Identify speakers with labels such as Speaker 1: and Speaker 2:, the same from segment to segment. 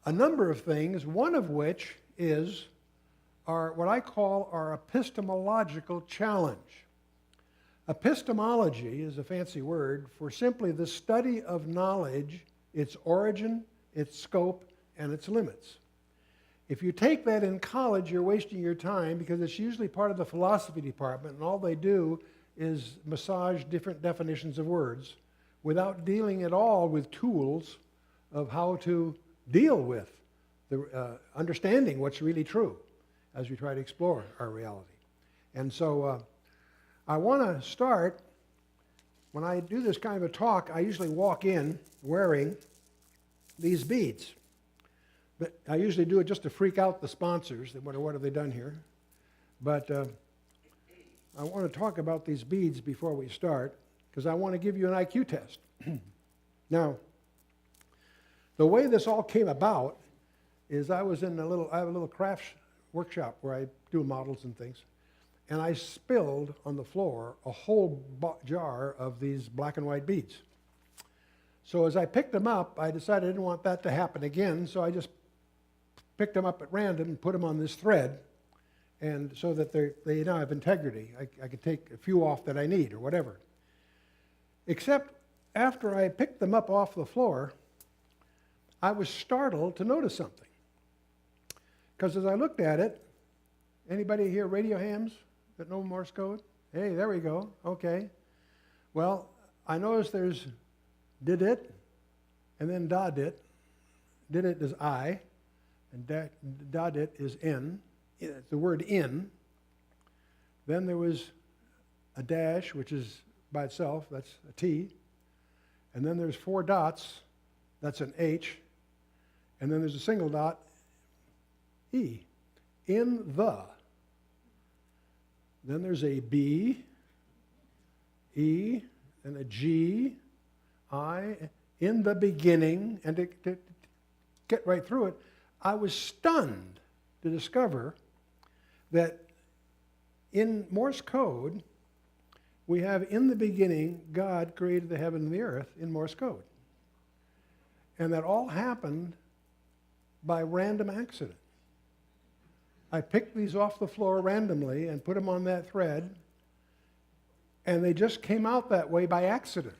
Speaker 1: a number of things, one of which is what I call our epistemological challenge. Epistemology is a fancy word for simply the study of knowledge, its origin, its scope, and its limits. If you take that in college, you're wasting your time because it's usually part of the philosophy department, and all they do is massage different definitions of words without dealing at all with tools of how to deal with the understanding what's really true as we try to explore our reality. And so I want to start, when I do this kind of a talk, I usually walk in wearing these beads. But I usually do it just to freak out the sponsors. They wonder, what have they done here? But I want to talk about these beads before we start, because I want to give you an IQ test. Now, the way this all came about is I have a little craft workshop where I do models and things, and I spilled on the floor a whole jar of these black and white beads. So as I picked them up, I decided I didn't want that to happen again, so I just picked them up at random and put them on this thread, and so that they now have integrity. I could take a few off that I need or whatever. Except after I picked them up off the floor, I was startled to notice something. Because as I looked at it, anybody here radio hams that know Morse code? Hey, there we go. Okay. Well, I noticed there's did it, and then da dit. Did it is I, and da dit is in. The word in. Then there was a dash, which is by itself, that's a T. And then there's 4 dots, that's an H. And then there's a single dot, E. In the. Then there's a B, E, and a G, I, in the beginning. And to get right through it, I was stunned to discover that in Morse code, we have in the beginning, God created the heaven and the earth in Morse code. And that all happened by random accident. I picked these off the floor randomly and put them on that thread, and they just came out that way by accident.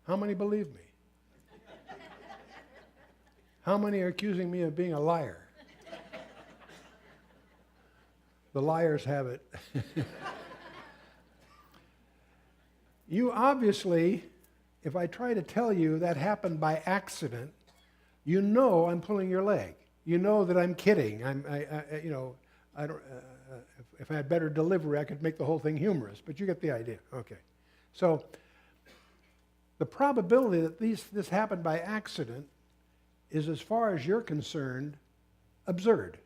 Speaker 1: How many believe me? How many are accusing me of being a liar? The liars have it. You obviously, if I try to tell you that happened by accident, you know I'm pulling your leg. You know that I'm kidding. If I had better delivery, I could make the whole thing humorous. But you get the idea. Okay. So the probability that this happened by accident is, as far as you're concerned, absurd.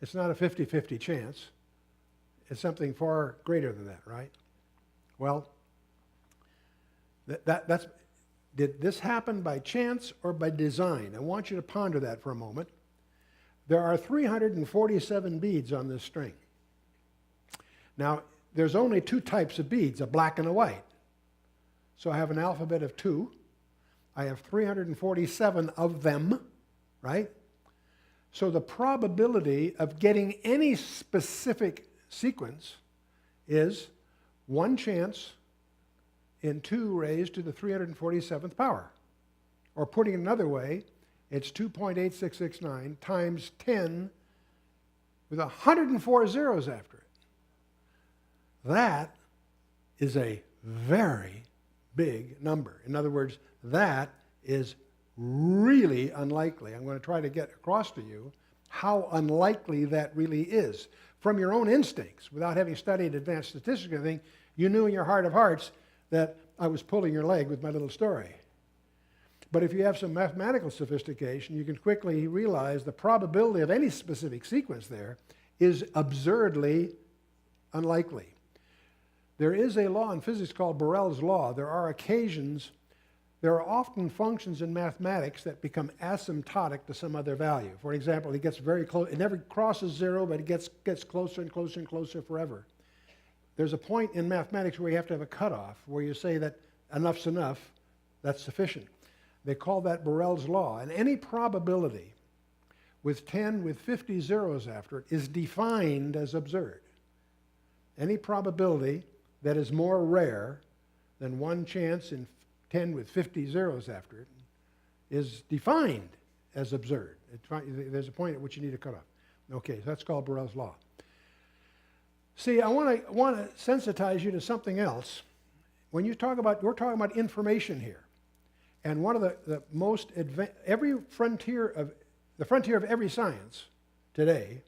Speaker 1: It's not a 50-50 chance. It's something far greater than that, right? Well, that's did this happen by chance or by design? I want you to ponder that for a moment. There are 347 beads on this string. Now, there's only 2 types of beads, a black and a white. So I have an alphabet of 2. I have 347 of them, right? So the probability of getting any specific sequence is 1 chance in 2 raised to the 347th power. Or putting it another way, it's 2.8669 times 10 with 104 zeros after it. That is a very big number. In other words, that is really unlikely. I'm going to try to get across to you how unlikely that really is. From your own instincts, without having studied advanced statistics or anything, you knew in your heart of hearts that I was pulling your leg with my little story. But if you have some mathematical sophistication, you can quickly realize the probability of any specific sequence there is absurdly unlikely. There is a law in physics called Borel's law. There are often functions in mathematics that become asymptotic to some other value. For example, it gets very close. It never crosses 0, but it gets closer and closer and closer forever. There's a point in mathematics where you have to have a cutoff, where you say that enough's enough, that's sufficient. They call that Borel's law. And any probability with 10 with 50 zeros after it is defined as absurd. Any probability that is more rare than one chance in 10 with 50 zeros after it is defined as absurd. There's a point at which you need to cut off. Okay, so that's called Borel's law. See, I want to sensitize you to something else. When you talk about, we're talking about information here. And one of the most advanced, the frontier of every science today,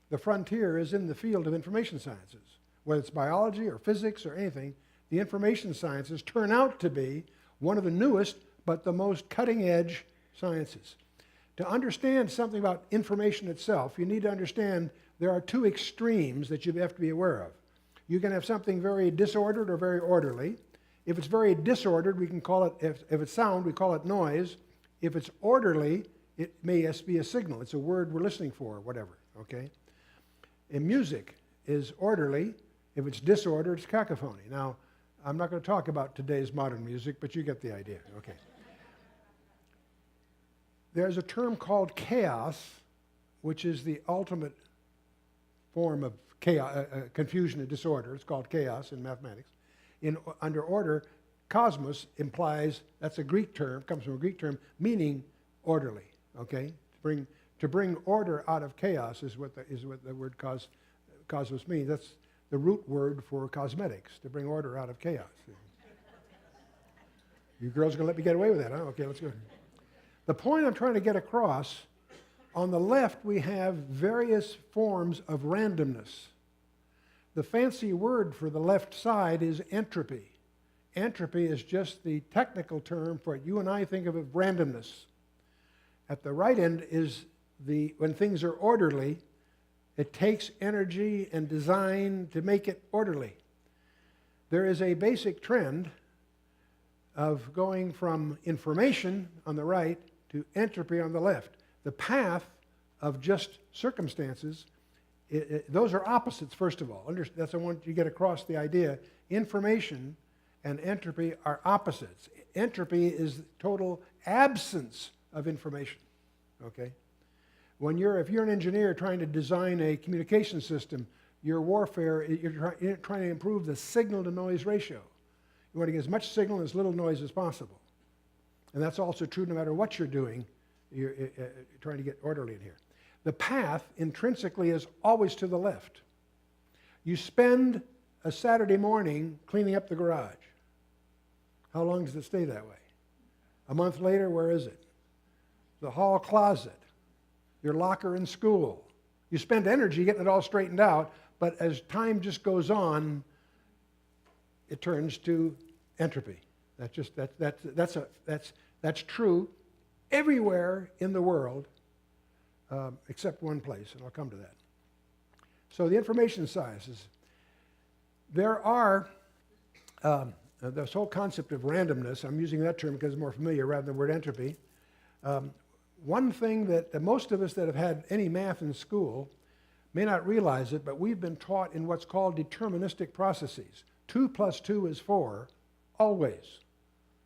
Speaker 1: the frontier is in the field of information sciences. Whether it's biology or physics or anything, the information sciences turn out to be one of the newest but the most cutting-edge sciences. To understand something about information itself, you need to understand there are two extremes that you have to be aware of. You can have something very disordered or very orderly. If it's very disordered, we can call it, if it's sound, we call it noise. If it's orderly, it may just be a signal. It's a word we're listening for, or whatever, okay? And music is orderly. If it's disordered, it's cacophony. Now, I'm not going to talk about today's modern music, but you get the idea, okay? There's a term called chaos, which is the ultimate form of chaos, confusion and disorder. It's called chaos in mathematics. Under order, cosmos implies, that's a Greek term, comes from a Greek term, meaning orderly, okay? To bring order out of chaos is what the word cosmos means. That's the root word for cosmetics, to bring order out of chaos. You girls are going to let me get away with that, huh? Okay, let's go. The point I'm trying to get across, on the left we have various forms of randomness. The fancy word for the left side is entropy. Entropy is just the technical term for what you and I think of as randomness. At the right end is when things are orderly, it takes energy and design to make it orderly. There is a basic trend of going from information on the right to entropy on the left. The path of just circumstances, those are opposites, first of all. That's I want you to get across the idea. Information and entropy are opposites. Entropy is total absence of information, okay? If you're an engineer trying to design a communication system, your warfare, you're trying to improve the signal-to-noise ratio. You want to get as much signal and as little noise as possible. And that's also true no matter what you're doing. You're trying to get orderly in here. The path intrinsically is always to the left. You spend a Saturday morning cleaning up the garage. How long does it stay that way? A month later, where is it? The hall closet, your locker in school. You spend energy getting it all straightened out, but as time just goes on, it turns to entropy. That's true everywhere in the world, except one place, and I'll come to that. So the information sciences, there are this whole concept of randomness. I'm using that term because it's more familiar rather than the word entropy. One thing that most of us that have had any math in school may not realize it, but we've been taught in what's called deterministic processes. 2 plus 2 is 4, always.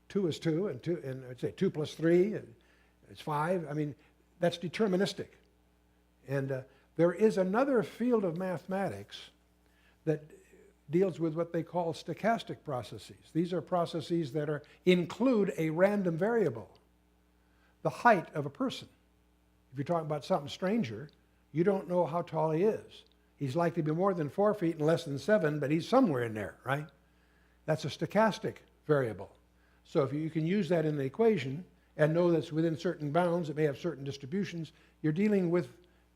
Speaker 1: 2 is 2, and I'd say 2 plus 3 is 5. I mean, that's deterministic. And there is another field of mathematics that deals with what they call stochastic processes. These are processes that include a random variable. The height of a person. If you're talking about something stranger, you don't know how tall he is. He's likely to be more than 4 feet and less than 7, but he's somewhere in there, right? That's a stochastic variable. So if you can use that in the equation and know that's within certain bounds, it may have certain distributions, you're dealing with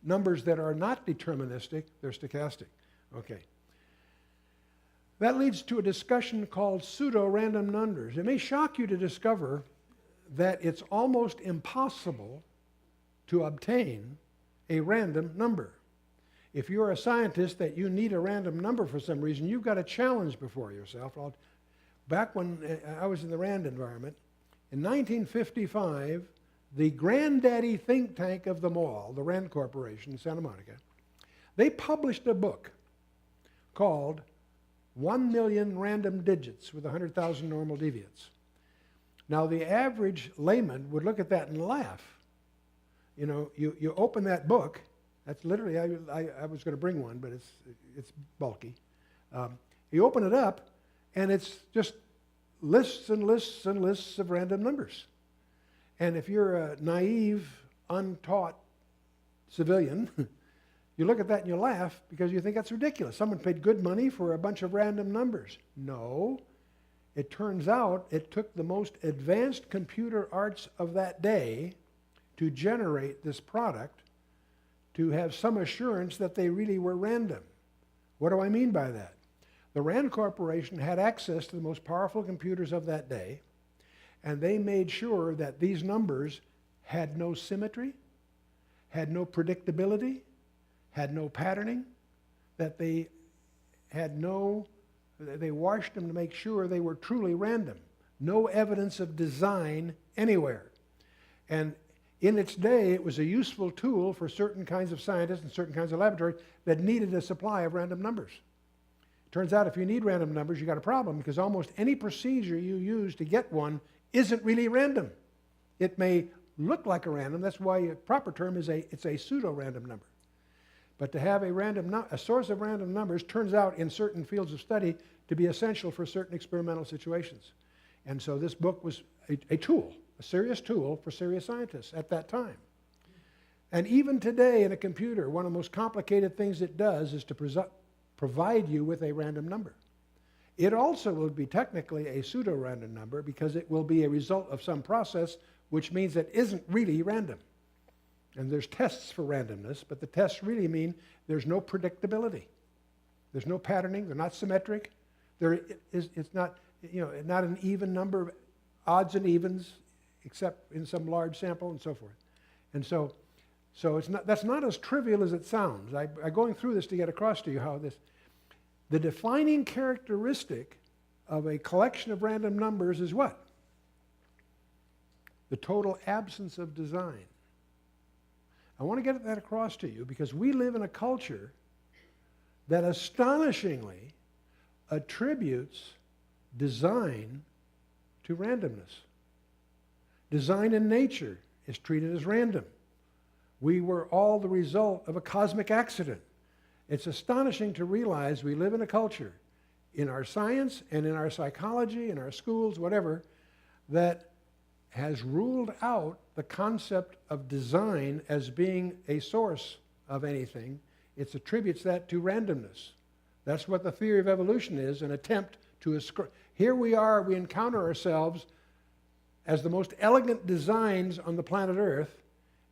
Speaker 1: numbers that are not deterministic, they're stochastic. Okay. That leads to a discussion called pseudo-random numbers. It may shock you to discover that it's almost impossible to obtain a random number. If you're a scientist that you need a random number for some reason, you've got a challenge before yourself. Back when I was in the RAND environment, in 1955, the granddaddy think tank of them all, the RAND Corporation in Santa Monica, they published a book called 1 Million Random Digits with 100,000 Normal Deviates. Now, the average layman would look at that and laugh. You open that book. That's literally, I was going to bring one, but it's bulky. You open it up, and it's just lists and lists and lists of random numbers. And if you're a naive, untaught civilian, you look at that and you laugh because you think that's ridiculous. Someone paid good money for a bunch of random numbers. No. It turns out it took the most advanced computer arts of that day to generate this product to have some assurance that they really were random. What do I mean by that? The Rand Corporation had access to the most powerful computers of that day, and they made sure that these numbers had no symmetry, had no predictability, had no patterning, that they washed them to make sure they were truly random. No evidence of design anywhere. And in its day, it was a useful tool for certain kinds of scientists and certain kinds of laboratories that needed a supply of random numbers. Turns out if you need random numbers, you got a problem because almost any procedure you use to get one isn't really random. It may look like a random. That's why a proper term is it's a pseudo-random number. But to have a source of random numbers turns out in certain fields of study to be essential for certain experimental situations. And so this book was a tool, a serious tool for serious scientists at that time. And even today in a computer, one of the most complicated things it does is to provide you with a random number. It also will be technically a pseudo-random number because it will be a result of some process, which means it isn't really random. And there's tests for randomness, but the tests really mean there's no predictability. There's no patterning. They're not symmetric. It's not, not an even number of odds and evens, except in some large sample and so forth. And so that's not as trivial as it sounds. I'm going through this to get across to you how the defining characteristic of a collection of random numbers is what? The total absence of design. I want to get that across to you because we live in a culture that astonishingly attributes design to randomness. Design in nature is treated as random. We were all the result of a cosmic accident. It's astonishing to realize we live in a culture, in our science and in our psychology, in our schools, whatever, that has ruled out the concept of design as being a source of anything. It attributes that to randomness. That's what the theory of evolution is, an attempt to ascribe. Here we are, we encounter ourselves as the most elegant designs on the planet Earth,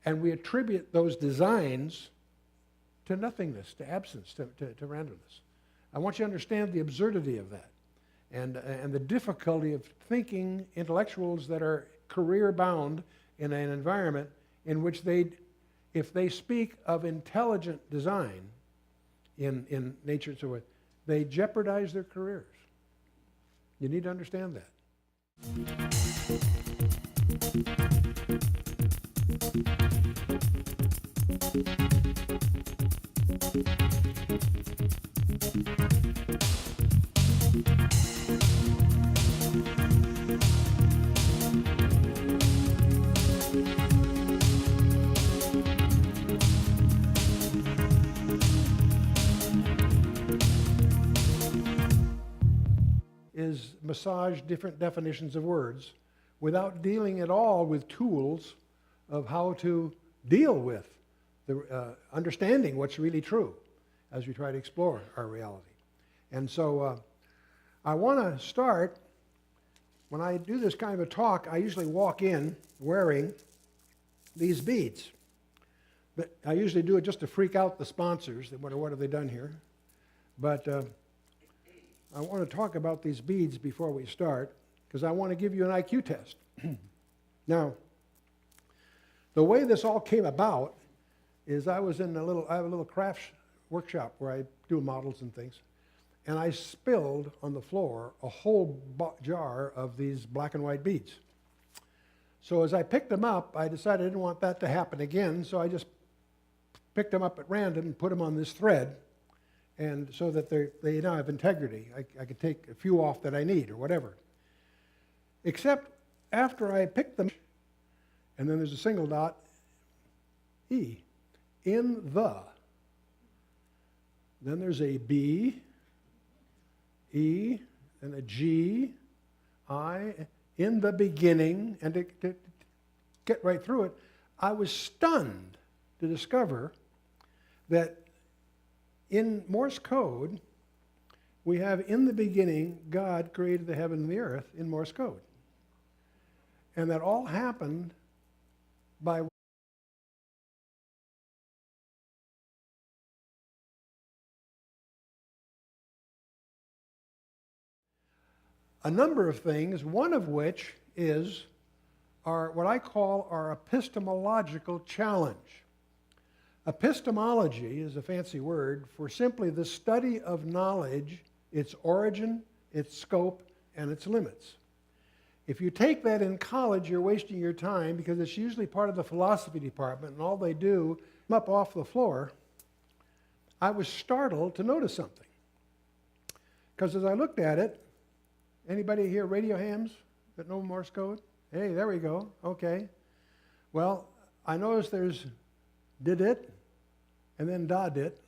Speaker 1: and we attribute those designs to nothingness, to absence, to randomness. I want you to understand the absurdity of that and the difficulty of thinking intellectuals that are career-bound in an environment in which if they speak of intelligent design in nature and so forth, they jeopardize their careers. You need to understand that. Is massage different definitions of words without dealing at all with tools of how to deal with the understanding what's really true as we try to explore our reality. And so I want to start, when I do this kind of a talk, I usually walk in wearing these beads. But I usually do it just to freak out the sponsors. They wonder, what have they done here? But I want to talk about these beads before we start, because I want to give you an IQ test. Now, the way this all came about is I have a little craft workshop where I do models and things, and I spilled on the floor a whole jar of these black and white beads. So as I picked them up, I decided I didn't want that to happen again, so I just picked them up at random and put them on this thread, and so that they now have integrity. I could take a few off that I need or whatever. Except after I picked them, and then there's a single dot, E, in the. Then there's a B, E, and a G, I, in the beginning, and to get right through it, I was stunned to discover that in Morse code, we have in the beginning, God created the heaven and the earth in Morse code. And that all happened by a number of things, one of which is what I call our epistemological challenge. Epistemology is a fancy word for simply the study of knowledge, its origin, its scope, and its limits. If you take that in college, you're wasting your time because it's usually part of the philosophy department, and all they do is up off the floor. I was startled to notice something. Because as I looked at it, anybody here radio hams that know Morse code? Hey, there we go. Okay. Well, I noticed there's did it, and then da dit.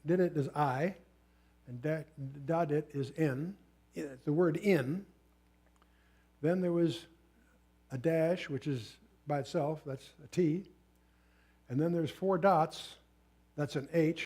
Speaker 1: Did it is I, and da dit is in. The word in. Then there was a dash, which is by itself, that's a T. And then there's 4 dots, that's an H.